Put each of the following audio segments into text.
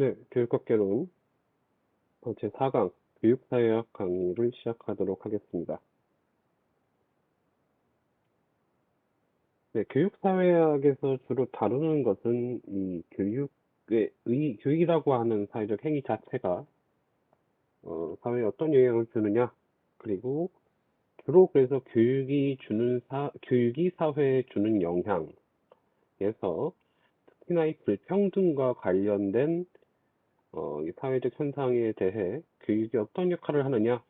네, 교육학개론 제4강 교육사회학 강의를 시작하도록 하겠습니다. 네, 교육사회학에서 주로 다루는 것은 이 교육이라고 하는 사회적 행위 자체가 사회에 어떤 영향을 주느냐, 그리고 주로 그래서 교육이 사회에 주는 영향에서 특히나 이 불평등과 관련된 이 사회적 현상에 대해 교육이 어떤 역할을 하느냐,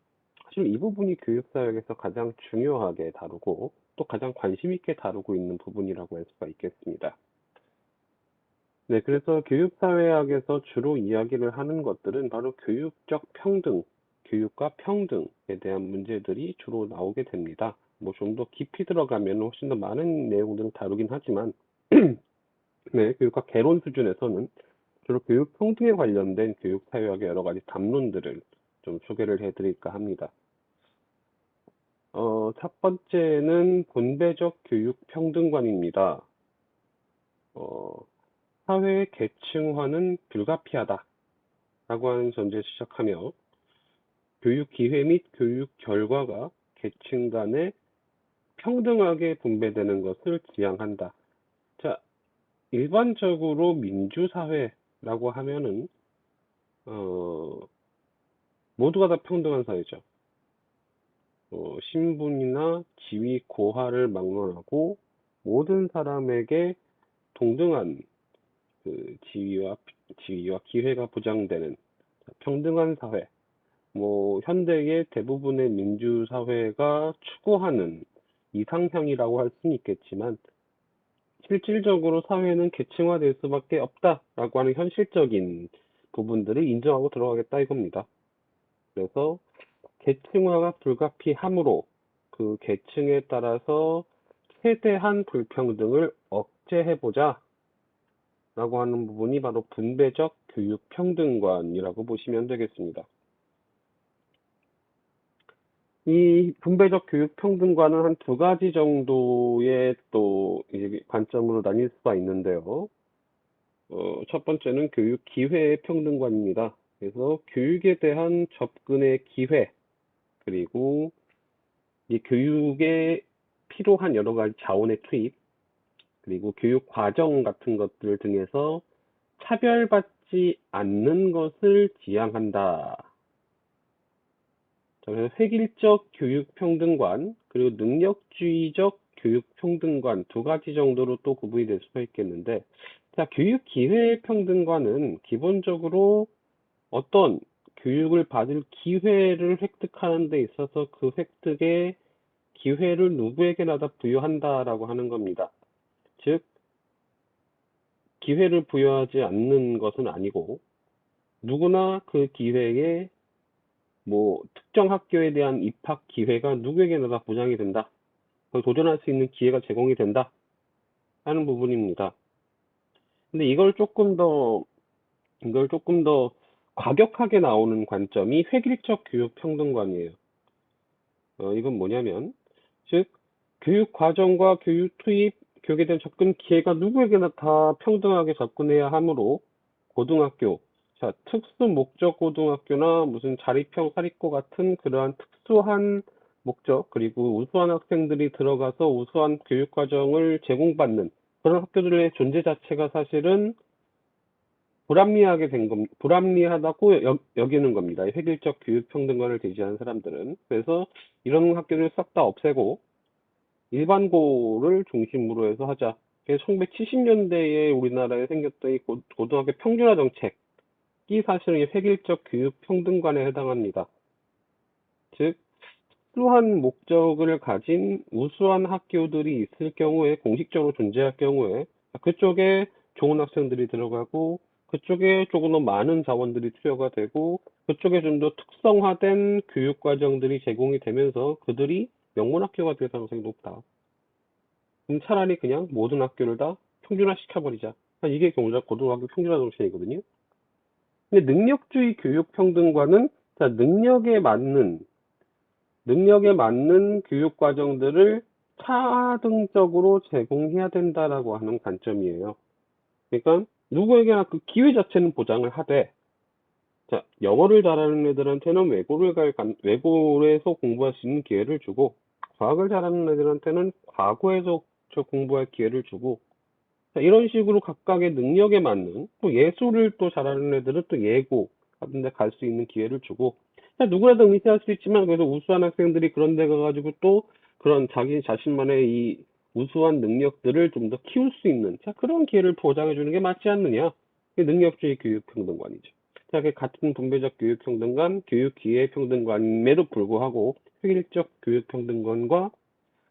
사실 이 부분이 교육사역에서 가장 중요하게 다루고 또 가장 관심 있게 다루고 있는 부분이라고 할 수가 있겠습니다. 네, 그래서 교육사회학에서 주로 이야기를 하는 것들은 바로 교육적 평등, 교육과 평등에 대한 문제들이 주로 나오게 됩니다. 뭐 좀 더 깊이 들어가면 훨씬 더 많은 내용들을 다루긴 하지만 네, 교육학 개론 수준에서는 주로 교육 평등에 관련된 교육사회학의 여러 가지 담론들을 좀 소개를 해드릴까 합니다. 첫 번째는 분배적 교육 평등관입니다. 사회의 계층화는 불가피하다 라고 하는 전제를 시작하며 교육 기회 및 교육 결과가 계층 간에 평등하게 분배되는 것을 지향한다. 자, 일반적으로 민주사회라고 하면은 모두가 다 평등한 사회죠. 신분이나 지위, 고하를 막론하고 모든 사람에게 동등한 그 지위와 기회가 보장되는 평등한 사회. 뭐 현대의 대부분의 민주사회가 추구하는 이상향이라고 할 수는 있겠지만 실질적으로 사회는 계층화될 수밖에 없다라고 하는 현실적인 부분들을 인정하고 들어가겠다 이겁니다. 그래서 계층화가 불가피하므로 그 계층에 따라서 최대한 불평등을 억제해보자 라고 하는 부분이 바로 분배적 교육 평등관이라고 보시면 되겠습니다. 이 분배적 교육 평등관은 한 두 가지 정도의 또 관점으로 나뉠 수가 있는데요. 첫 번째는 교육 기회의 평등관입니다. 그래서 교육에 대한 접근의 기회, 그리고 이 교육에 필요한 여러 가지 자원의 투입, 그리고 교육 과정 같은 것들 등에서 차별받지 않는 것을 지향한다. 그래서 획일적 교육 평등관, 그리고 능력주의적 교육 평등관 두 가지 정도로 또 구분이 될 수가 있겠는데, 자, 교육 기회 평등관은 기본적으로 어떤 교육을 받을 기회를 획득하는 데 있어서 그 획득의 기회를 누구에게나 다 부여한다라고 하는 겁니다. 즉, 기회를 부여하지 않는 것은 아니고, 누구나 그 기회에 뭐 특정 학교에 대한 입학 기회가 누구에게나 다 보장이 된다. 도전할 수 있는 기회가 제공이 된다. 하는 부분입니다. 근데 이걸 조금 더 과격하게 나오는 관점이 획일적 교육 평등관이에요. 이건 뭐냐면, 즉, 교육 과정과 교육 투입, 교육에 대한 접근 기회가 누구에게나 다 평등하게 접근해야 하므로, 고등학교, 자, 특수 목적 고등학교나 무슨 자립형 사립고 같은 그러한 특수한 목적, 그리고 우수한 학생들이 들어가서 우수한 교육 과정을 제공받는 그런 학교들의 존재 자체가 사실은 불합리하다고 여기는 겁니다. 획일적 교육 평등관을 제시하는 사람들은. 그래서 이런 학교를 싹 다 없애고 일반고를 중심으로 해서 하자. 그래서 1970년대에 우리나라에 생겼던 이 고등학교 평준화 정책이 사실은 이 획일적 교육 평등관에 해당합니다. 즉, 특수한 목적을 가진 우수한 학교들이 있을 경우에, 공식적으로 존재할 경우에 그쪽에 좋은 학생들이 들어가고 그쪽에 조금 더 많은 자원들이 투여가 되고 그쪽에 좀 더 특성화된 교육 과정들이 제공이 되면서 그들이 명문 학교가 될 가능성이 높다. 그럼 차라리 그냥 모든 학교를 다 평준화 시켜버리자. 이게 고등학교 평준화 정책이거든요. 근데 능력주의 교육 평등과는 자, 능력에 맞는 교육 과정들을 차등적으로 제공해야 된다라고 하는 관점이에요. 그러니까 누구에게나 그 기회 자체는 보장을 하되, 자, 영어를 잘하는 애들한테는 외고에서 공부할 수 있는 기회를 주고, 과학을 잘하는 애들한테는 과거에서 공부할 기회를 주고, 자, 이런 식으로 각각의 능력에 맞는, 또 예술을 또 잘하는 애들은 또 예고 같은 데 갈 수 있는 기회를 주고, 자, 누구나 다 의지할 수 있지만, 그래서 우수한 학생들이 그런 데 가가지고 또 그런 자기 자신만의 이 우수한 능력들을 좀 더 키울 수 있는, 자, 그런 기회를 보장해 주는 게 맞지 않느냐. 그게 능력주의 교육평등관이죠. 자, 그 같은 분배적 교육평등관, 교육기회평등관임에도 불구하고 획일적 교육평등관과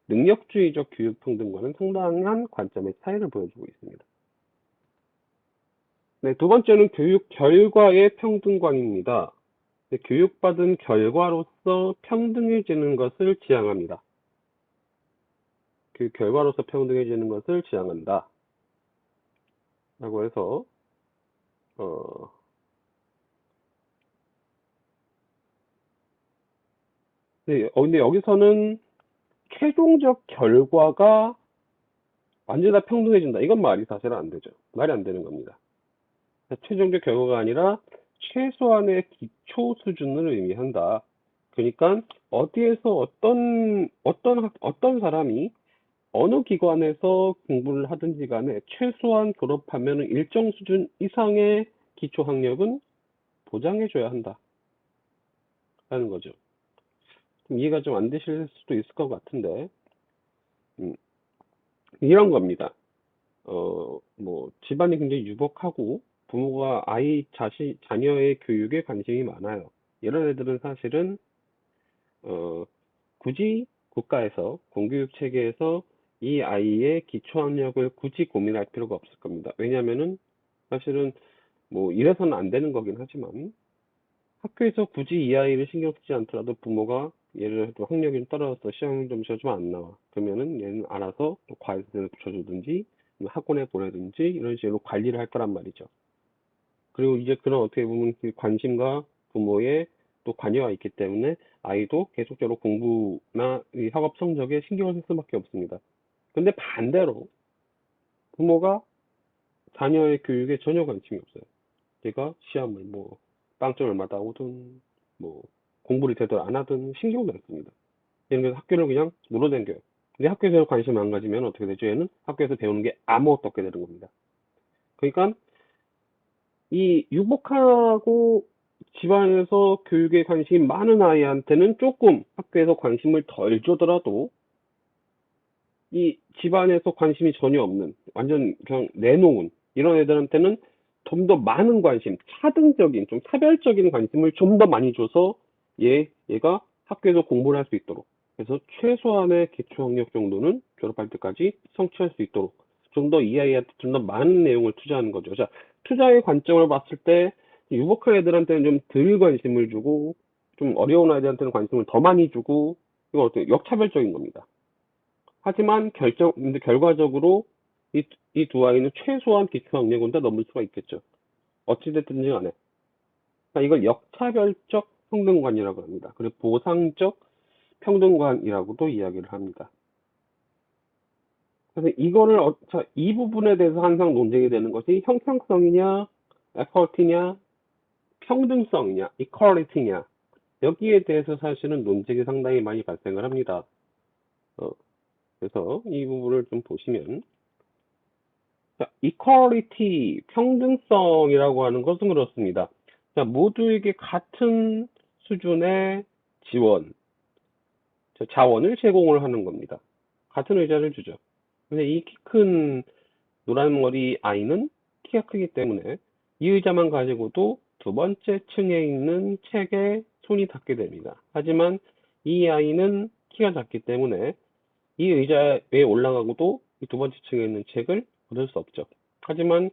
능력주의적 교육평등과는 상당한 관점의 차이를 보여주고 있습니다. 네, 두 번째는 교육 결과의 평등관입니다. 네, 교육받은 결과로서 평등해지는 것을 지향합니다. 그 결과로서 평등해지는 것을 지향한다. 라고 해서, 근데 여기서는 최종적 결과가 완전 다 평등해진다. 이건 말이 사실은 안 되죠. 말이 안 되는 겁니다. 최종적 결과가 아니라 최소한의 기초 수준을 의미한다. 그러니까 어디에서 어떤 사람이 어느 기관에서 공부를 하든지 간에 최소한 졸업하면 일정 수준 이상의 기초 학력은 보장해줘야 한다라는 거죠. 좀 이해가 좀 안 되실 수도 있을 것 같은데, 음, 이런 겁니다. 뭐 집안이 굉장히 유복하고 부모가 자녀의 교육에 관심이 많아요. 이런 애들은 사실은 어, 굳이 국가에서 공교육 체계에서 이 아이의 기초학력을 굳이 고민할 필요가 없을 겁니다. 왜냐하면은 사실은 뭐 이래서는 안 되는 거긴 하지만 학교에서 굳이 이 아이를 신경 쓰지 않더라도 부모가 얘를 또 학력이 좀 떨어져서 시험 점수가 좀 안 나와. 그러면은 얘는 알아서 또 과외를 붙여주든지 학원에 보내든지 이런 식으로 관리를 할 거란 말이죠. 그리고 이제 그런 어떻게 보면 그 관심과 부모의 또 관여가 있기 때문에 아이도 계속적으로 공부나 이 학업 성적에 신경을 쓸 수밖에 없습니다. 근데 반대로 부모가 자녀의 교육에 전혀 관심이 없어요. 얘가 시험을 뭐 빵점을 얼마 따오든 뭐 공부를 제대로 안 하든 신경도 안 씁니다. 얘는 그래서 학교를 그냥 물어댕겨요. 근데 학교에서 관심 안 가지면 어떻게 되죠? 얘는 학교에서 배우는 게 아무것도 없게 되는 겁니다. 그러니까 이 유복하고 집안에서 교육에 관심이 많은 아이한테는 조금 학교에서 관심을 덜 주더라도 이 집안에서 관심이 전혀 없는 완전 그냥 내놓은 이런 애들한테는 좀 더 많은 관심, 차등적인 좀 차별적인 관심을 좀 더 많이 줘서 얘가 학교에서 공부를 할 수 있도록 그래서 최소한의 기초학력 정도는 졸업할 때까지 성취할 수 있도록 좀 더 이 아이한테 좀 더 많은 내용을 투자하는 거죠. 자, 투자의 관점을 봤을 때 유복한 애들한테는 좀 덜 관심을 주고 좀 어려운 아이들한테는 관심을 더 많이 주고 이거 어떻게 역차별적인 겁니다. 하지만 근데 결과적으로 이 두 아이는 최소한 기초 학력은 다 넘을 수가 있겠죠. 어찌됐든지 간에. 그러니까 이걸 역차별적 평등관이라고 합니다. 그리고 보상적 평등관이라고도 이야기를 합니다. 그래서 이거를, 이 부분에 대해서 항상 논쟁이 되는 것이 형평성이냐, 에퀄티냐, 평등성이냐, 이퀄리티냐. 여기에 대해서 사실은 논쟁이 상당히 많이 발생을 합니다. 그래서 이 부분을 좀 보시면, 자, equality, 평등성이라고 하는 것은 그렇습니다. 자, 모두에게 같은 수준의 지원, 자원을 제공을 하는 겁니다. 같은 의자를 주죠. 근데 이 키 큰 노란 머리 아이는 키가 크기 때문에 이 의자만 가지고도 두 번째 층에 있는 책에 손이 닿게 됩니다. 하지만 이 아이는 키가 작기 때문에 이 의자에 올라가고도 이 두 번째 층에 있는 책을 얻을 수 없죠. 하지만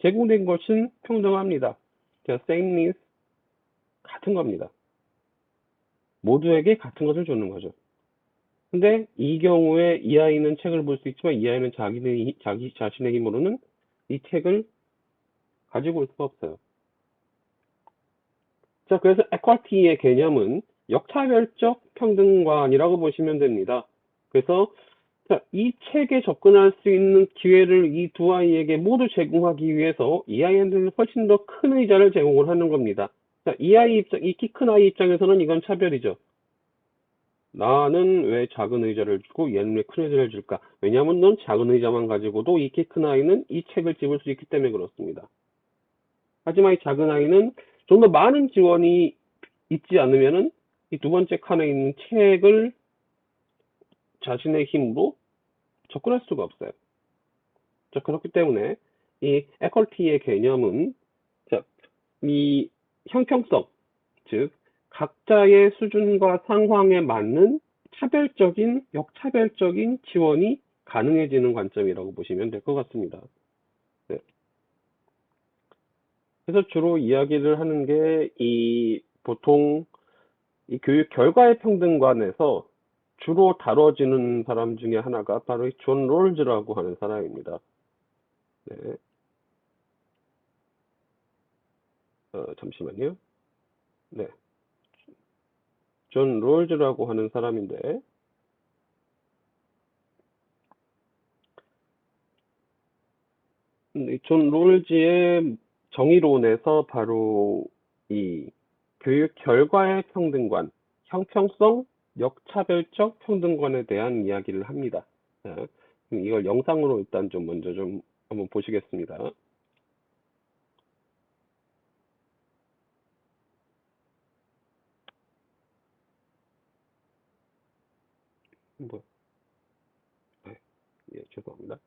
제공된 것은 평등합니다. sameness 같은 겁니다. 모두에게 같은 것을 주는 거죠. 근데 이 경우에 이 아이는 책을 볼 수 있지만 이 아이는 자기 자신의 힘으로는 이 책을 가지고 올 수가 없어요. 자, 그래서 에쿼티의 개념은 역차별적 평등관이라고 보시면 됩니다. 그래서 자, 이 책에 접근할 수 있는 기회를 이 두 아이에게 모두 제공하기 위해서 이 아이한테는 훨씬 더 큰 의자를 제공을 하는 겁니다. 자, 이 아이 입장, 이 키 큰 아이 입장에서는 이건 차별이죠. 나는 왜 작은 의자를 주고 얘는 왜 큰 의자를 줄까? 왜냐하면 넌 작은 의자만 가지고도 이 키 큰 아이는 이 책을 집을 수 있기 때문에 그렇습니다. 하지만 이 작은 아이는 좀 더 많은 지원이 있지 않으면은 이 두 번째 칸에 있는 책을 자신의 힘으로 접근할 수가 없어요. 자, 그렇기 때문에 이 에퀄티의 개념은, 자, 이 형평성, 즉 각자의 수준과 상황에 맞는 차별적인, 역차별적인 지원이 가능해지는 관점이라고 보시면 될 것 같습니다. 네. 그래서 주로 이야기를 하는 게 보통 이 교육 결과의 평등관에서 주로 다뤄지는 사람 중에 하나가 바로 이 존 롤즈라고 하는 사람입니다. 네. 잠시만요. 네. 존 롤즈라고 하는 사람인데, 존 롤즈의 정의론에서 바로 이 교육 결과의 평등관, 형평성, 역차별적 평등관에 대한 이야기를 합니다. 자, 그럼 이걸 영상으로 일단 좀 먼저 좀 한번 보시겠습니다. 뭐, 네, 예, 죄송합니다.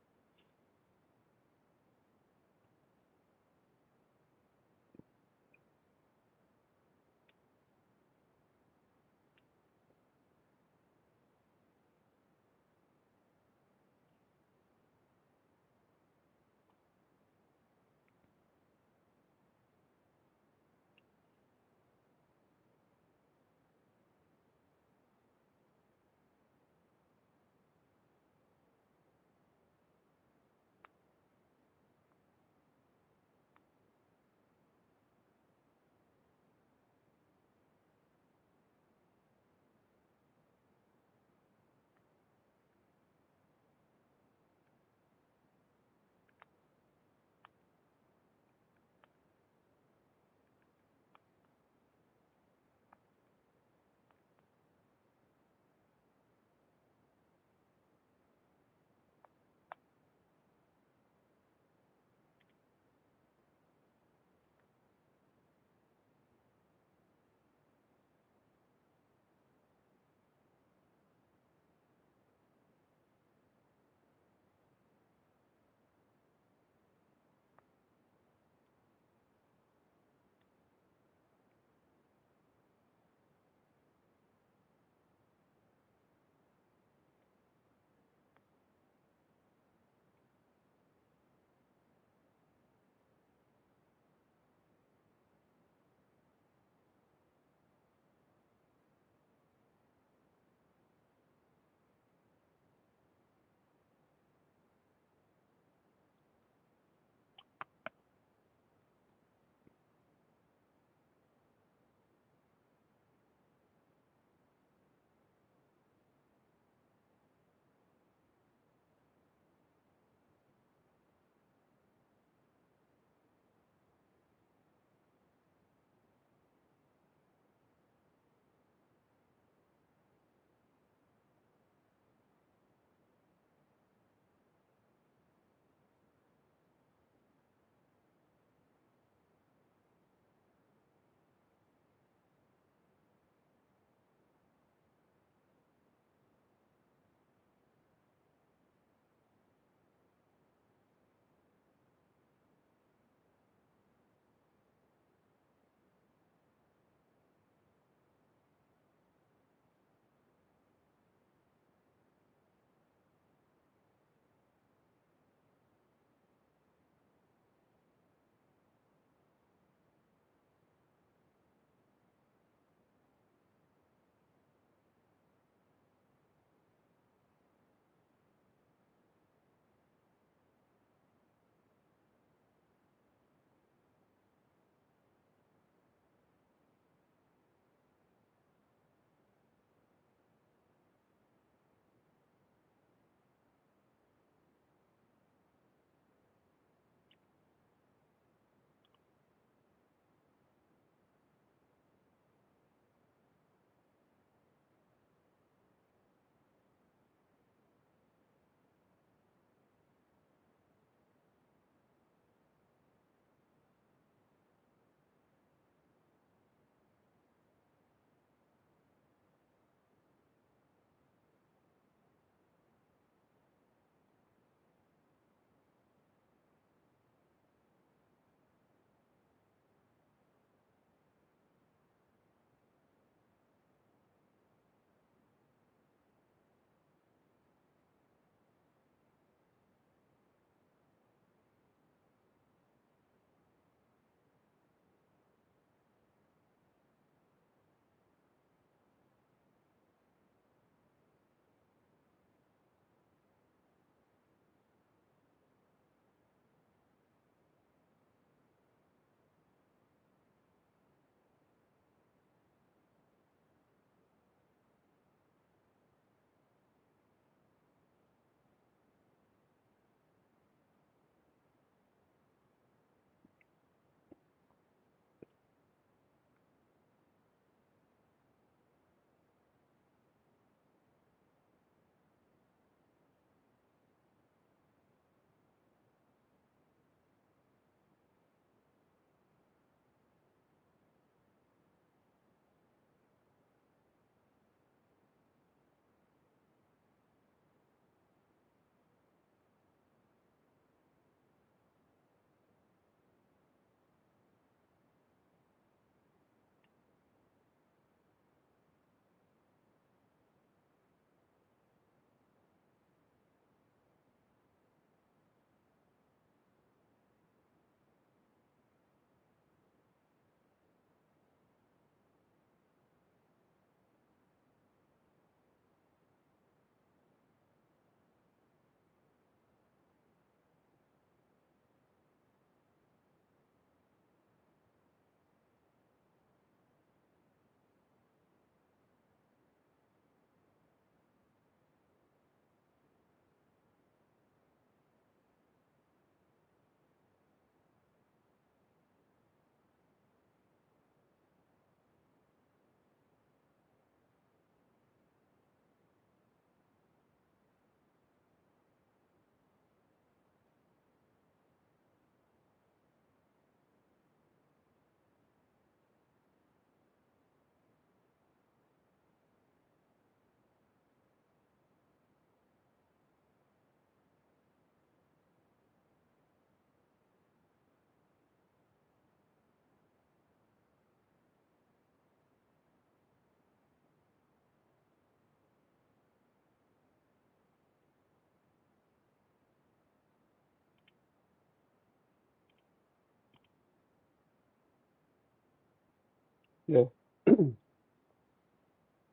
네.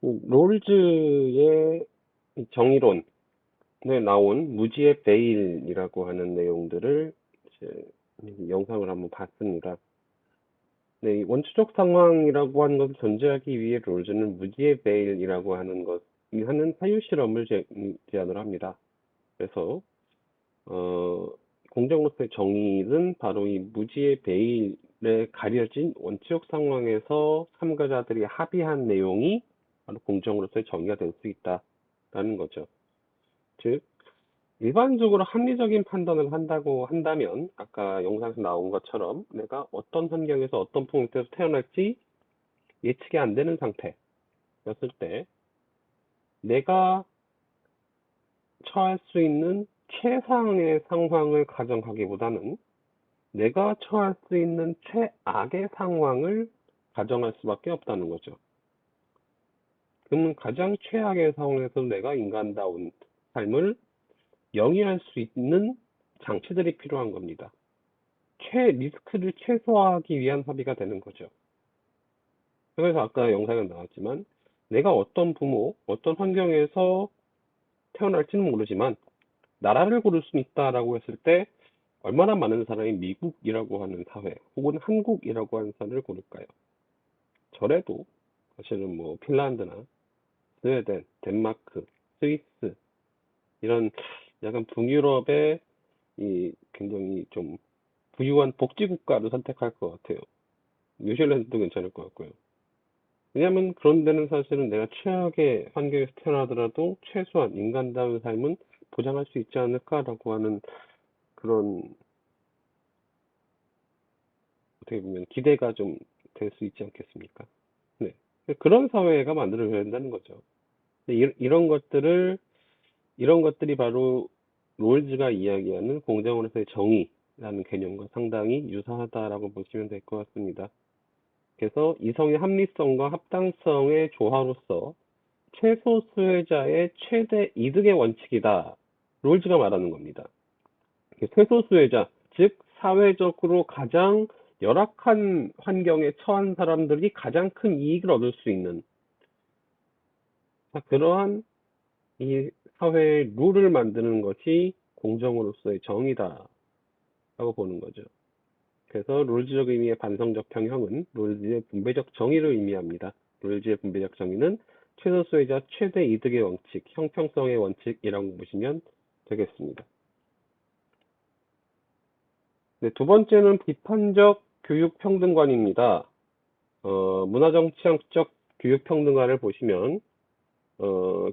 롤즈의 정의론에 나온 무지의 베일이라고 하는 내용들을 이제 영상을 한번 봤습니다. 네, 이 원초적 상황이라고 하는 것을 존재하기 위해 롤즈는 무지의 베일이라고 하는 하는 사유 실험을 제안을 합니다. 그래서 공정으로서의 정의는 바로 이 무지의 베일에 가려진 원초적 상황에서 참가자들이 합의한 내용이 바로 공정으로서의 정의가 될 수 있다라는 거죠. 즉, 일반적으로 합리적인 판단을 한다고 한다면 아까 영상에서 나온 것처럼 내가 어떤 환경에서 어떤 포인트에서 태어날지 예측이 안 되는 상태였을 때 내가 처할 수 있는 최상의 상황을 가정하기보다는 내가 처할 수 있는 최악의 상황을 가정할 수밖에 없다는 거죠. 그러면 가장 최악의 상황에서 내가 인간다운 삶을 영위할 수 있는 장치들이 필요한 겁니다. 리스크를 최소화하기 위한 합의가 되는 거죠. 그래서 아까 영상에 나왔지만 내가 어떤 부모, 어떤 환경에서 태어날지는 모르지만 나라를 고를 수 있다라고 했을 때 얼마나 많은 사람이 미국이라고 하는 사회 혹은 한국이라고 하는 사회를 고를까요? 저래도 사실은 뭐 핀란드나 스웨덴, 덴마크, 스위스 이런 약간 북유럽의 이 굉장히 좀 부유한 복지 국가를 선택할 것 같아요. 뉴질랜드도 괜찮을 것 같고요. 왜냐하면 그런 데는 사실은 내가 최악의 환경에서 태어나더라도 최소한 인간다운 삶은 보장할 수 있지 않을까라고 하는 그런 어떻게 보면 기대가 좀 될 수 있지 않겠습니까? 네. 그런 사회가 만들어져야 된다는 거죠. 이런 것들이 바로 롤즈가 이야기하는 공정으로서의 정의라는 개념과 상당히 유사하다라고 보시면 될 것 같습니다. 그래서 이성의 합리성과 합당성의 조화로서 최소 수혜자의 최대 이득의 원칙이다. 롤즈가 말하는 겁니다. 최소 수혜자, 즉 사회적으로 가장 열악한 환경에 처한 사람들이 가장 큰 이익을 얻을 수 있는 그러한 이 사회의 룰을 만드는 것이 공정으로서의 정의다라고 보는 거죠. 그래서 롤즈적 의미의 반성적 평형은 롤즈의 분배적 정의를 의미합니다. 롤즈의 분배적 정의는 최소 수혜자 최대 이득의 원칙, 형평성의 원칙이라고 보시면 되겠습니다. 네, 두 번째는 비판적 교육평등관입니다. 문화정치학적 교육평등관을 보시면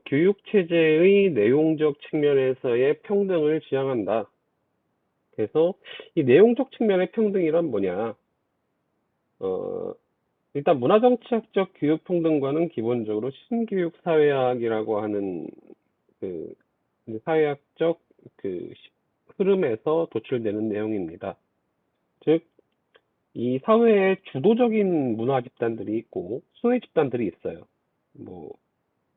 교육체제의 내용적 측면에서의 평등을 지향한다. 그래서 이 내용적 측면의 평등이란 뭐냐? 일단 문화정치학적 교육평등관은 기본적으로 신교육 사회학이라고 하는 그 사회학적 그 흐름에서 도출되는 내용입니다. 즉, 이 사회에 주도적인 문화 집단들이 있고 소외 집단들이 있어요. 뭐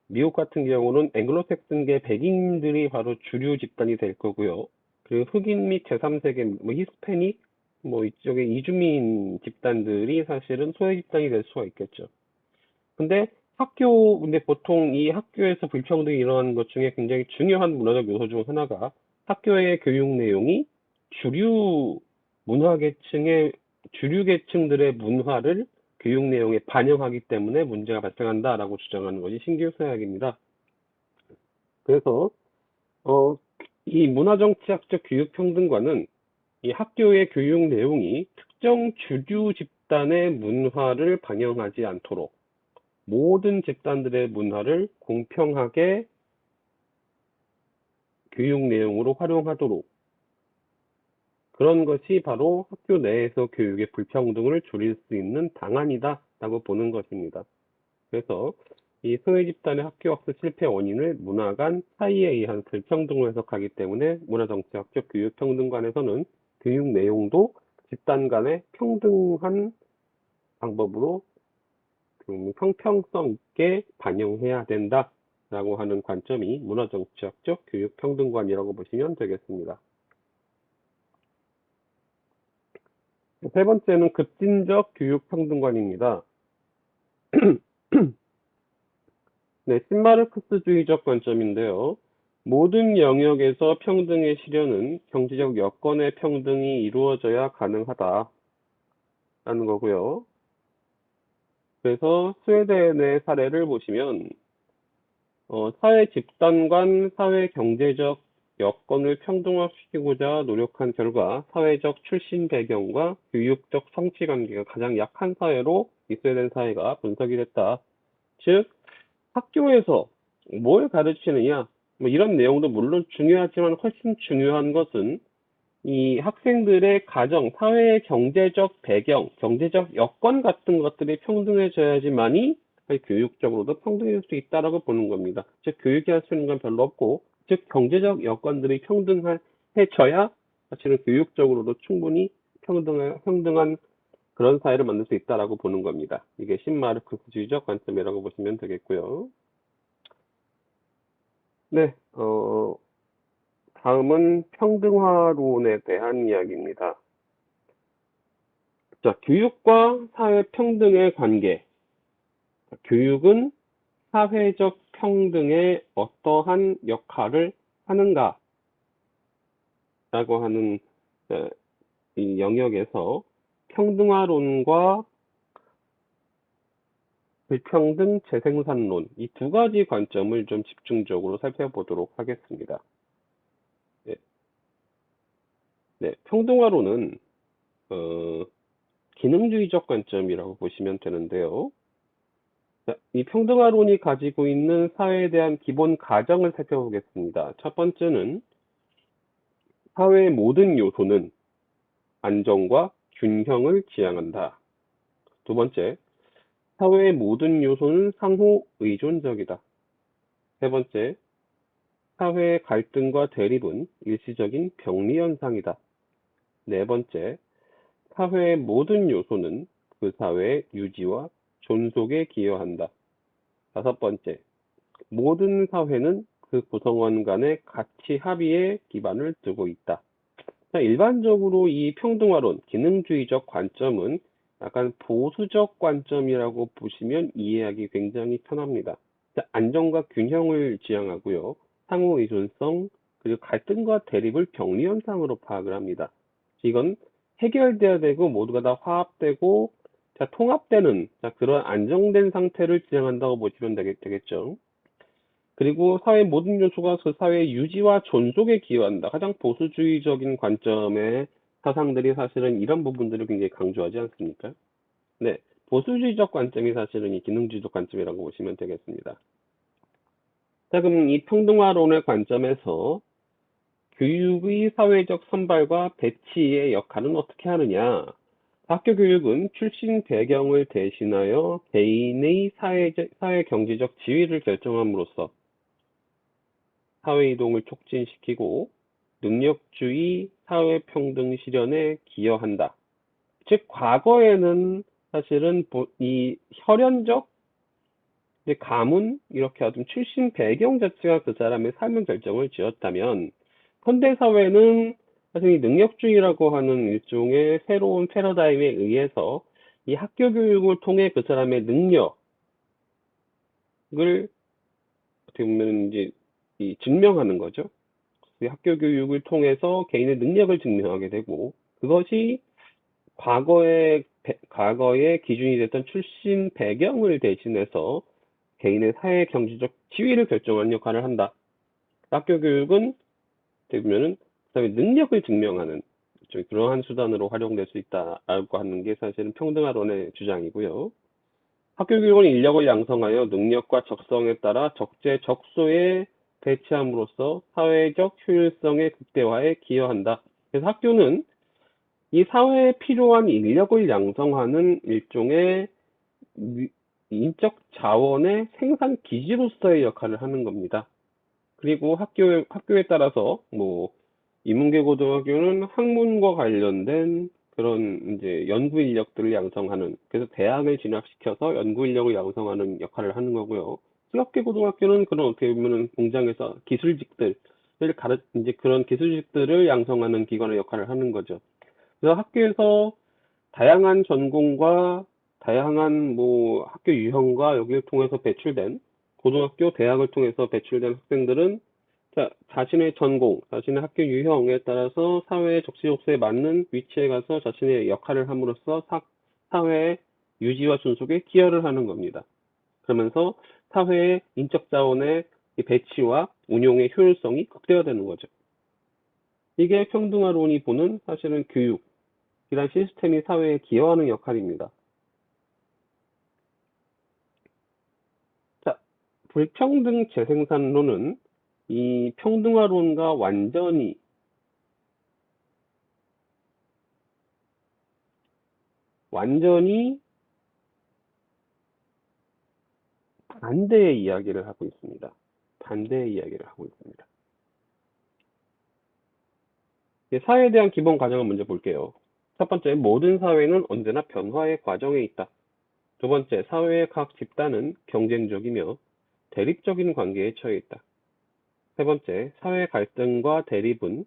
미국 같은 경우는 앵글로색슨계 백인들이 바로 주류 집단이 될 거고요. 그리고 흑인 및 제3세계, 뭐 히스패닉, 뭐 이쪽에 이주민 집단들이 사실은 소외 집단이 될 수가 있겠죠. 근데 보통 이 학교에서 불평등이 일어나는 것 중에 굉장히 중요한 문화적 요소 중 하나가 학교의 교육 내용이 주류 주류 계층들의 문화를 교육 내용에 반영하기 때문에 문제가 발생한다라고 주장하는 것이 신교육 사회학입니다. 그래서 이 문화정치학적 교육평등관은 이 학교의 교육 내용이 특정 주류 집단의 문화를 반영하지 않도록 모든 집단들의 문화를 공평하게 교육 내용으로 활용하도록 그런 것이 바로 학교 내에서 교육의 불평등을 줄일 수 있는 방안이다라고 보는 것입니다. 그래서 이 소외 집단의 학교 학습 실패 원인을 문화 간 차이에 의한 불평등으로 해석하기 때문에 문화정치학적 교육평등관에서는 교육 내용도 집단 간의 평등한 방법으로 형평성 있게 반영해야 된다라고 하는 관점이 문화정치학적 교육평등관이라고 보시면 되겠습니다. 세 번째는 급진적 교육평등관입니다. 네, 신마르크스주의적 관점인데요. 모든 영역에서 평등의 실현은 경제적 여건의 평등이 이루어져야 가능하다라는 거고요. 그래서 스웨덴의 사례를 보시면 사회 집단 간 사회 경제적 여건을 평등화시키고자 노력한 결과 사회적 출신 배경과 교육적 성취 관계가 가장 약한 사회로 이 스웨덴 사회가 분석이 됐다. 즉 학교에서 뭘 가르치느냐, 뭐 이런 내용도 물론 중요하지만 훨씬 중요한 것은 이 학생들의 가정, 사회의 경제적 배경, 경제적 여건 같은 것들이 평등해져야지만이 교육적으로도 평등해질 수 있다라고 보는 겁니다. 즉, 교육이 할 수 있는 건 별로 없고, 즉, 경제적 여건들이 평등해져야 사실은 교육적으로도 충분히 평등한 그런 사회를 만들 수 있다라고 보는 겁니다. 이게 신마르크스주의적 관점이라고 보시면 되겠고요. 네, 다음은 평등화론에 대한 이야기입니다. 자, 교육과 사회 평등의 관계. 교육은 사회적 평등에 어떠한 역할을 하는가라고 하는 이 영역에서 평등화론과 불평등 재생산론, 이 두 가지 관점을 좀 집중적으로 살펴보도록 하겠습니다. 네, 네, 평등화론은 기능주의적 관점이라고 보시면 되는데요. 자, 이 평등화론이 가지고 있는 사회에 대한 기본 가정을 살펴보겠습니다. 첫 번째는 사회의 모든 요소는 안정과 균형을 지향한다. 두 번째, 사회의 모든 요소는 상호 의존적이다. 세 번째, 사회의 갈등과 대립은 일시적인 병리 현상이다. 네 번째, 사회의 모든 요소는 그 사회의 유지와 존속에 기여한다. 다섯 번째, 모든 사회는 그 구성원 간의 가치 합의에 기반을 두고 있다. 자, 일반적으로 이 평등화론, 기능주의적 관점은 약간 보수적 관점이라고 보시면 이해하기 굉장히 편합니다. 자, 안정과 균형을 지향하고요. 상호 의존성, 그리고 갈등과 대립을 병리 현상으로 파악을 합니다. 이건 해결돼야 되고 모두가 다 화합되고 자, 통합되는 그런 안정된 상태를 지향한다고 보시면 되겠죠. 그리고 사회 모든 요소가 그 사회의 유지와 존속에 기여한다. 가장 보수주의적인 관점의 사상들이 사실은 이런 부분들을 굉장히 강조하지 않습니까? 네, 보수주의적 관점이 사실은 이 기능주의적 관점이라고 보시면 되겠습니다. 자, 그럼 이 평등화론의 관점에서 교육의 사회적 선발과 배치의 역할은 어떻게 하느냐? 학교 교육은 출신 배경을 대신하여 개인의 사회 경제적 지위를 결정함으로써 사회이동을 촉진시키고 능력주의 사회평등 실현에 기여한다. 즉, 과거에는 사실은 이 혈연적 가문, 이렇게 어떤 출신 배경 자체가 그 사람의 삶의 결정을 지었다면, 현대사회는 사실 이 능력주의라고 하는 일종의 새로운 패러다임에 의해서 이 학교 교육을 통해 그 사람의 능력을 어떻게 보면 이제 증명하는 거죠. 학교 교육을 통해서 개인의 능력을 증명하게 되고, 그것이 과거의 기준이 됐던 출신 배경을 대신해서 개인의 사회 경제적 지위를 결정하는 역할을 한다. 학교 교육은 어떻게 보면은 그다음에 능력을 증명하는 좀 그러한 수단으로 활용될 수 있다라고 하는 게 사실은 평등화론의 주장이고요. 학교 교육은 인력을 양성하여 능력과 적성에 따라 적재적소에 배치함으로써 사회적 효율성의 극대화에 기여한다. 그래서 학교는 이 사회에 필요한 인력을 양성하는 일종의 인적 자원의 생산 기지로서의 역할을 하는 겁니다. 그리고 학교에 따라서 뭐 인문계 고등학교는 학문과 관련된 그런 이제 연구 인력들을 양성하는, 그래서 대학을 진학시켜서 연구 인력을 양성하는 역할을 하는 거고요. 수학계 고등학교는 그런 어떻게 보면은 공장에서 기술직들을 이제 그런 기술직들을 양성하는 기관의 역할을 하는 거죠. 그래서 학교에서 다양한 전공과 다양한 뭐 학교 유형과 여기를 통해서 배출된 고등학교, 대학을 통해서 배출된 학생들은 자신의 전공, 자신의 학교 유형에 따라서 사회의 적시적소에 맞는 위치에 가서 자신의 역할을 함으로써 사회의 유지와 존속에 기여를 하는 겁니다. 그러면서 사회의 인적 자원의 배치와 운용의 효율성이 극대화되는 거죠. 이게 평등화론이 보는 사실은 교육이란 시스템이 사회에 기여하는 역할입니다. 자, 불평등 재생산론은 이 평등화론과 완전히 반대의 이야기를 하고 있습니다. 반대의 이야기를 하고 있습니다. 사회에 대한 기본 가정을 먼저 볼게요. 첫 번째, 모든 사회는 언제나 변화의 과정에 있다. 두 번째, 사회의 각 집단은 경쟁적이며 대립적인 관계에 처해 있다. 세 번째, 사회 갈등과 대립은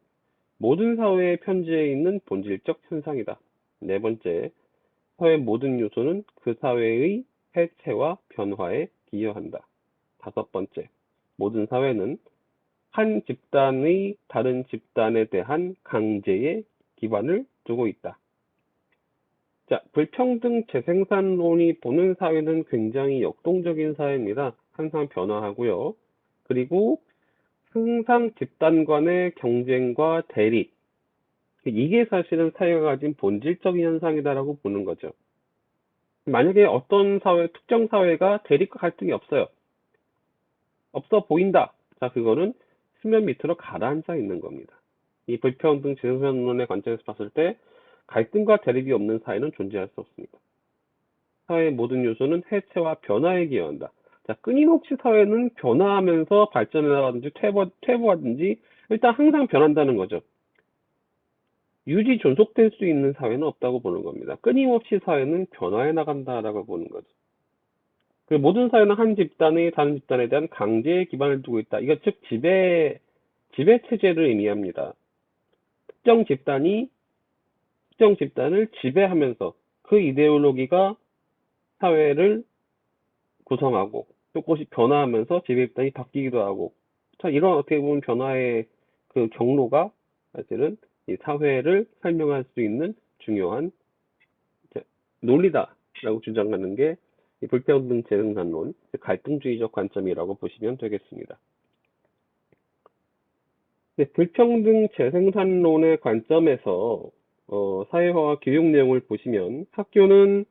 모든 사회의 편지에 있는 본질적 현상이다. 네 번째, 사회 모든 요소는 그 사회의 해체와 변화에 기여한다. 다섯 번째, 모든 사회는 한 집단의 다른 집단에 대한 강제에 기반을 두고 있다. 자, 불평등 재생산론이 보는 사회는 굉장히 역동적인 사회입니다. 항상 변화하고요. 그리고 항상 집단 간의 경쟁과 대립, 이게 사실은 사회가 가진 본질적인 현상이다라고 보는 거죠. 만약에 어떤 사회, 특정 사회가 대립과 갈등이 없어요. 없어 보인다. 자, 그거는 수면 밑으로 가라앉아 있는 겁니다. 이 불평등 재생산론의 관점에서 봤을 때 갈등과 대립이 없는 사회는 존재할 수 없습니다. 사회의 모든 요소는 해체와 변화에 기여한다. 자, 끊임없이 사회는 변화하면서 발전해 나가든지 퇴보하든지 일단 항상 변한다는 거죠. 유지 존속될 수 있는 사회는 없다고 보는 겁니다. 끊임없이 사회는 변화해 나간다라고 보는 거죠. 그 모든 사회는 한 집단의 다른 집단에 대한 강제에 기반을 두고 있다. 이거 즉 지배 체제를 의미합니다. 특정 집단을 지배하면서 그 이데올로기가 사회를 구성하고 조금씩 변화하면서 지배 집단이 바뀌기도 하고, 자, 이런 어떻게 보면 변화의 그 경로가 사실은 이 사회를 설명할 수 있는 중요한 논리다라고 주장하는 게 이 불평등 재생산론, 갈등주의적 관점이라고 보시면 되겠습니다. 불평등 재생산론의 관점에서 사회화와 교육 내용을 보시면 학교는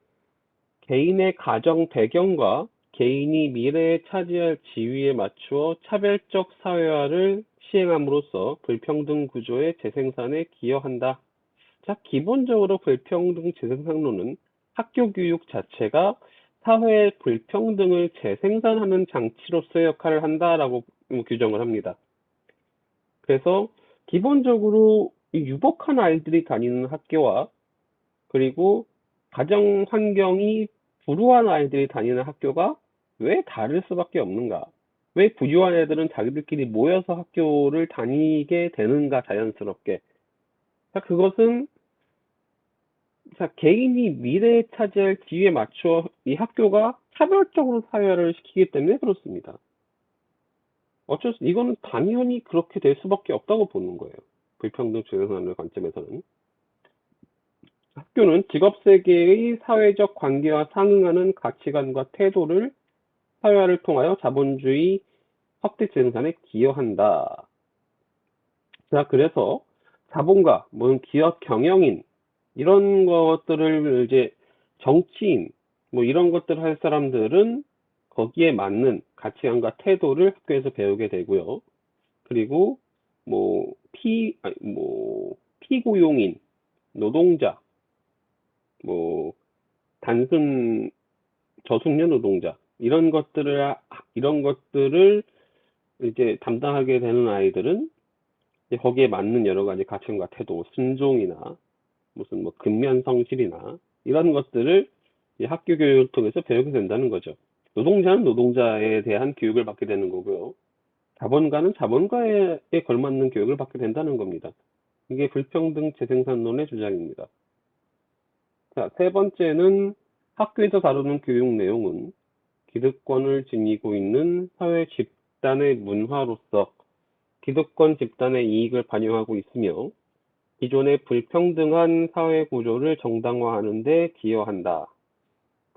개인의 가정 배경과 개인이 미래에 차지할 지위에 맞추어 차별적 사회화를 시행함으로써 불평등 구조의 재생산에 기여한다. 자, 기본적으로 불평등 재생산론은 학교 교육 자체가 사회의 불평등을 재생산하는 장치로서의 역할을 한다라고 규정을 합니다. 그래서 기본적으로 유복한 아이들이 다니는 학교와 그리고 가정 환경이 불우한 아이들이 다니는 학교가 왜 다를 수밖에 없는가? 왜 부유한 애들은 자기들끼리 모여서 학교를 다니게 되는가, 자연스럽게. 자, 그것은 개인이 미래에 차지할 지위에 맞추어 이 학교가 차별적으로 사회화를 시키기 때문에 그렇습니다. 이거는 당연히 그렇게 될 수밖에 없다고 보는 거예요. 불평등 재생산의 관점에서는. 학교는 직업세계의 사회적 관계와 상응하는 가치관과 태도를 사회화를 통하여 자본주의 확대 재생산에 기여한다. 자, 그래서 자본가, 기업 경영인, 이런 것들을 이제 정치인, 이런 것들을 할 사람들은 거기에 맞는 가치관과 태도를 학교에서 배우게 되고요. 그리고 피고용인, 노동자, 단순 저숙련 노동자, 이런 것들을 이제 담당하게 되는 아이들은 이제 거기에 맞는 여러 가지 가치관과 태도, 순종이나 무슨 근면성실이나 이런 것들을 학교 교육을 통해서 배우게 된다는 거죠. 노동자는 노동자에 대한 교육을 받게 되는 거고요. 자본가는 자본가에 걸맞는 교육을 받게 된다는 겁니다. 이게 불평등 재생산론의 주장입니다. 자, 세 번째는 학교에서 다루는 교육 내용은 기득권을 지니고 있는 사회 집단의 문화로서 기득권 집단의 이익을 반영하고 있으며 기존의 불평등한 사회 구조를 정당화하는 데 기여한다.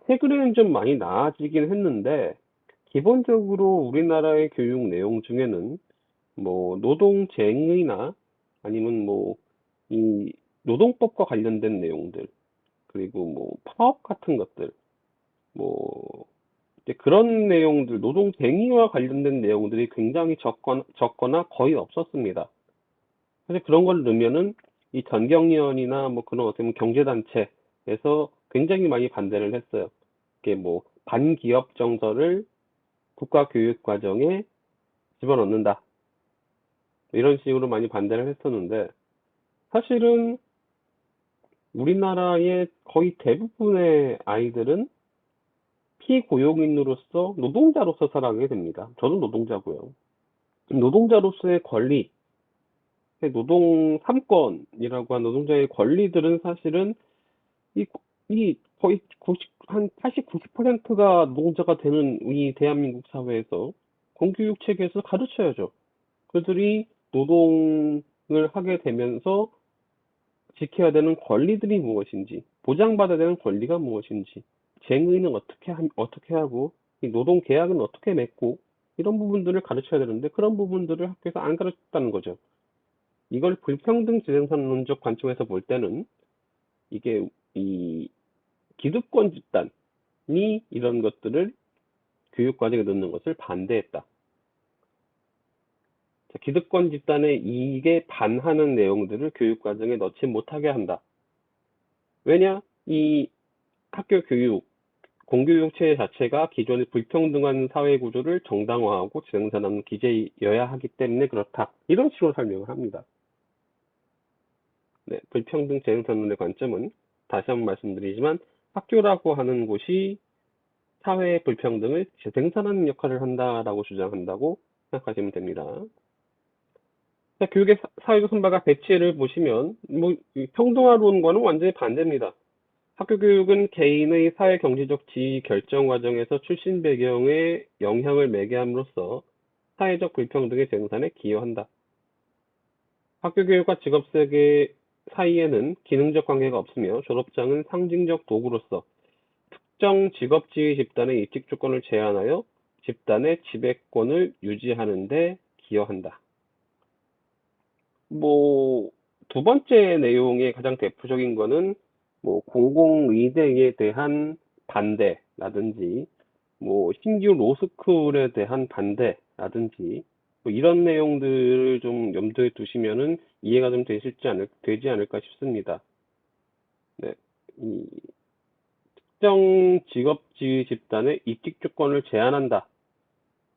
최근에는 좀 많이 나아지긴 했는데 기본적으로 우리나라의 교육 내용 중에는 뭐 노동쟁의나 아니면 뭐 이 노동법과 관련된 내용들, 그리고 뭐 파업 같은 것들, 뭐 이제 그런 내용들, 노동쟁의와 관련된 내용들이 굉장히 적거나 거의 없었습니다. 사실 그런 걸 넣으면은 이 전경련이나 뭐 그런 어떤 경제단체에서 굉장히 많이 반대를 했어요. 이게 뭐 반기업 정서를 국가교육과정에 집어넣는다, 이런 식으로 많이 반대를 했었는데, 사실은 우리나라의 거의 대부분의 아이들은 피고용인으로서 노동자로서 살아가게 됩니다. 저도 노동자고요. 노동자로서의 권리, 노동 3권이라고 한 노동자의 권리들은 사실은 이, 이 거의 80, 90%가 노동자가 되는 이 대한민국 사회에서 공교육 체계에서 가르쳐야죠. 그들이 노동을 하게 되면서 지켜야 되는 권리들이 무엇인지, 보장받아야 되는 권리가 무엇인지, 쟁의는 어떻게 하고, 이 노동 계약은 어떻게 맺고, 이런 부분들을 가르쳐야 되는데 그런 부분들을 학교에서 안 가르쳤다는 거죠. 이걸 불평등 지생산론적 관점에서 볼 때는 이게 이 기득권 집단이 이런 것들을 교육 과정에 넣는 것을 반대했다. 자, 기득권 집단의 이익에 반하는 내용들을 교육 과정에 넣지 못하게 한다. 왜냐? 이 학교 교육, 공교육 체계 자체가 기존의 불평등한 사회 구조를 정당화하고 재생산하는 기제여야 하기 때문에 그렇다. 이런 식으로 설명을 합니다. 네, 불평등 재생산론의 관점은 다시 한번 말씀드리지만 학교라고 하는 곳이 사회의 불평등을 재생산하는 역할을 한다라고 주장한다고 생각하시면 됩니다. 자, 교육의 사회적 선박과 배치를 보시면 이 평등화론과는 완전히 반대입니다. 학교 교육은 개인의 사회 경제적 지위 결정 과정에서 출신 배경에 영향을 매개함으로써 사회적 불평등의 재생산에 기여한다. 학교 교육과 직업 세계 사이에는 기능적 관계가 없으며 졸업장은 상징적 도구로서 특정 직업 지위 집단의 입직 조건을 제한하여 집단의 지배권을 유지하는 데 기여한다. 뭐, 두 번째 내용의 가장 대표적인 거는 뭐 공공의대에 대한 반대라든지 뭐 신규 로스쿨에 대한 반대라든지 뭐 이런 내용들을 좀 염두에 두시면은 이해가 좀 되지 않을까 싶습니다. 네. 이 특정 직업 지위 집단의 입직 조건을 제한한다.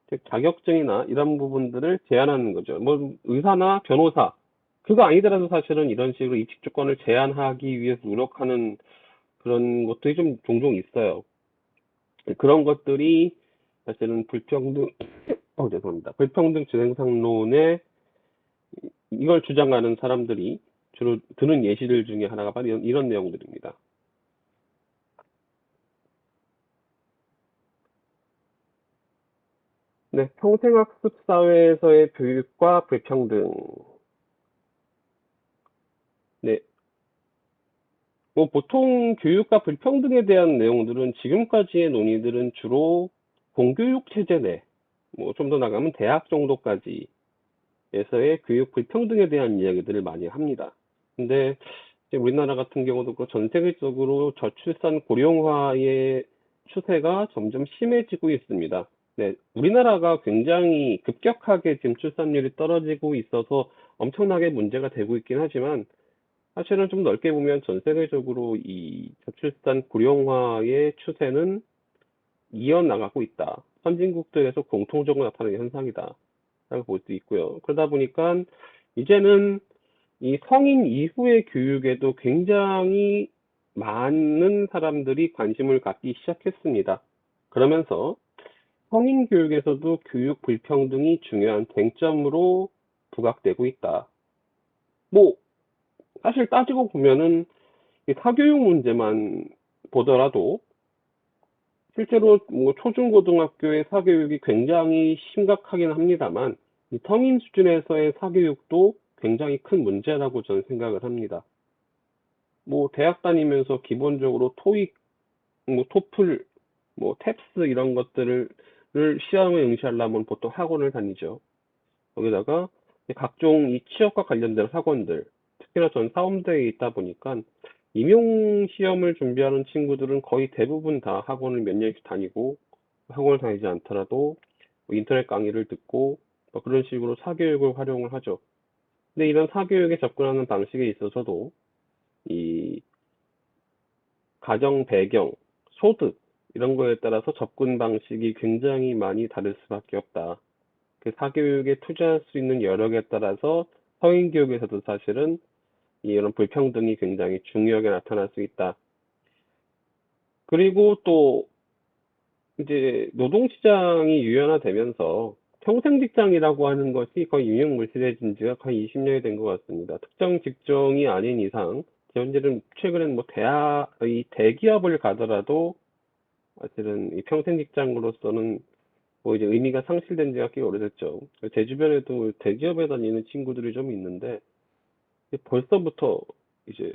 즉 자격증이나 이런 부분들을 제한하는 거죠. 뭐 의사나 변호사 그거 아니더라도 사실은 이런 식으로 입직 조건을 제한하기 위해서 노력하는 그런 것들이 좀 종종 있어요. 그런 것들이 사실은 죄송합니다. 불평등 진행상론에 이걸 주장하는 사람들이 주로 드는 예시들 중에 하나가 바로 이런 내용들입니다. 네, 평생학습 사회에서의 교육과 불평등. 네, 뭐 보통 교육과 불평등에 대한 내용들은 지금까지의 논의들은 주로 공교육 체제 내, 뭐 좀 더 나가면 대학 정도까지에서의 교육 불평등에 대한 이야기들을 많이 합니다. 근데 이제 우리나라 같은 경우도 전 세계적으로 저출산 고령화의 추세가 점점 심해지고 있습니다. 네, 우리나라가 굉장히 급격하게 지금 출산율이 떨어지고 있어서 엄청나게 문제가 되고 있긴 하지만 사실은 좀 넓게 보면 전 세계적으로 이 저출산 고령화의 추세는 이어나가고 있다. 선진국들에서 공통적으로 나타나는 현상이다. 라고 볼 수 있고요. 그러다 보니까 이제는 이 성인 이후의 교육에도 굉장히 많은 사람들이 관심을 갖기 시작했습니다. 그러면서 성인 교육에서도 교육 불평등이 중요한 쟁점으로 부각되고 있다. 뭐 사실 따지고 보면은 이 사교육 문제만 보더라도 실제로 뭐 초중고등학교의 사교육이 굉장히 심각하긴 합니다만, 이 성인 수준에서의 사교육도 굉장히 큰 문제라고 저는 생각을 합니다. 뭐 대학 다니면서 기본적으로 토익, 뭐 토플, 뭐 탭스 이런 것들을 시험에 응시하려면 보통 학원을 다니죠. 거기다가 각종 이 취업과 관련된 학원들, 특히나 전 사범대에 있다 보니까 임용 시험을 준비하는 친구들은 거의 대부분 다 학원을 몇 년씩 다니고, 학원을 다니지 않더라도 뭐 인터넷 강의를 듣고 뭐 그런 식으로 사교육을 활용을 하죠. 근데 이런 사교육에 접근하는 방식에 있어서도 이 가정 배경, 소득 이런 거에 따라서 접근 방식이 굉장히 많이 다를 수밖에 없다. 그 사교육에 투자할 수 있는 여력에 따라서 성인 교육에서도 사실은 이런 불평등이 굉장히 중요하게 나타날 수 있다. 그리고 또 이제 노동시장이 유연화되면서 평생 직장이라고 하는 것이 거의 유명무실해진 지가 거의 20년이 된 것 같습니다. 특정 직종이 아닌 이상, 현재는 최근엔 뭐 이 대기업을 가더라도 사실은 이 평생 직장으로서는 뭐 이제 의미가 상실된 지가 꽤 오래됐죠. 제 주변에도 대기업에 다니는 친구들이 좀 있는데, 벌써부터 이제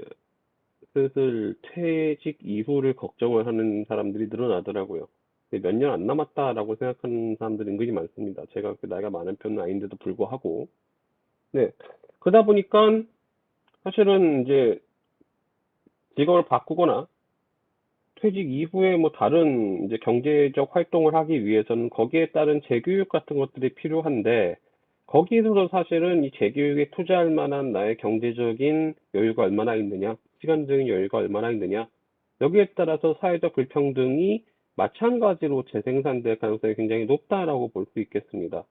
슬슬 퇴직 이후를 걱정을 하는 사람들이 늘어나더라고요. 몇 년 안 남았다라고 생각하는 사람들이 은근히 많습니다. 제가 그렇게 나이가 많은 편은 아닌데도 불구하고. 네. 그러다 보니까 사실은 이제 직업을 바꾸거나 퇴직 이후에 뭐 다른 이제 경제적 활동을 하기 위해서는 거기에 따른 재교육 같은 것들이 필요한데, 거기에서도 사실은 이 재교육에 투자할 만한 나의 경제적인 여유가 얼마나 있느냐, 시간적인 여유가 얼마나 있느냐, 여기에 따라서 사회적 불평등이 마찬가지로 재생산될 가능성이 굉장히 높다라고 볼 수 있겠습니다.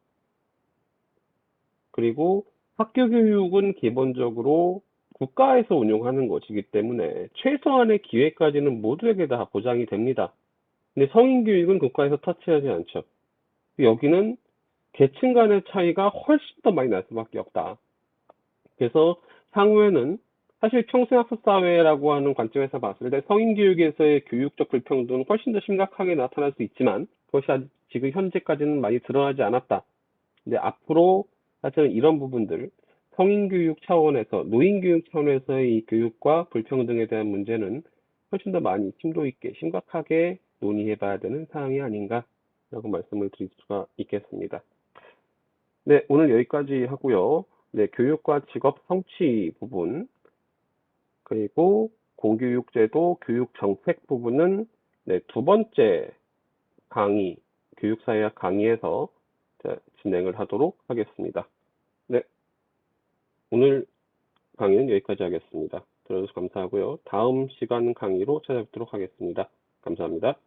그리고 학교 교육은 기본적으로 국가에서 운영하는 것이기 때문에 최소한의 기회까지는 모두에게 다 보장이 됩니다. 근데 성인 교육은 국가에서 터치하지 않죠. 여기는 계층 간의 차이가 훨씬 더 많이 날 수밖에 없다. 그래서 향후에는 사실 평생학습 사회라고 하는 관점에서 봤을 때 성인 교육에서의 교육적 불평등은 훨씬 더 심각하게 나타날 수 있지만, 그것이 아직 지금 현재까지는 많이 드러나지 않았다. 근데 앞으로 사실은 이런 부분들, 성인 교육 차원에서, 노인 교육 차원에서의 이 교육과 불평등에 대한 문제는 훨씬 더 많이 심도 있게 심각하게 논의해 봐야 되는 사항이 아닌가라고 말씀을 드릴 수가 있겠습니다. 네, 오늘 여기까지 하고요. 네, 교육과 직업 성취 부분, 그리고 공교육제도 교육 정책 부분은 네, 두 번째 강의, 교육사회학 강의에서 진행을 하도록 하겠습니다. 네, 오늘 강의는 여기까지 하겠습니다. 들어주셔서 감사하고요. 다음 시간 강의로 찾아뵙도록 하겠습니다. 감사합니다.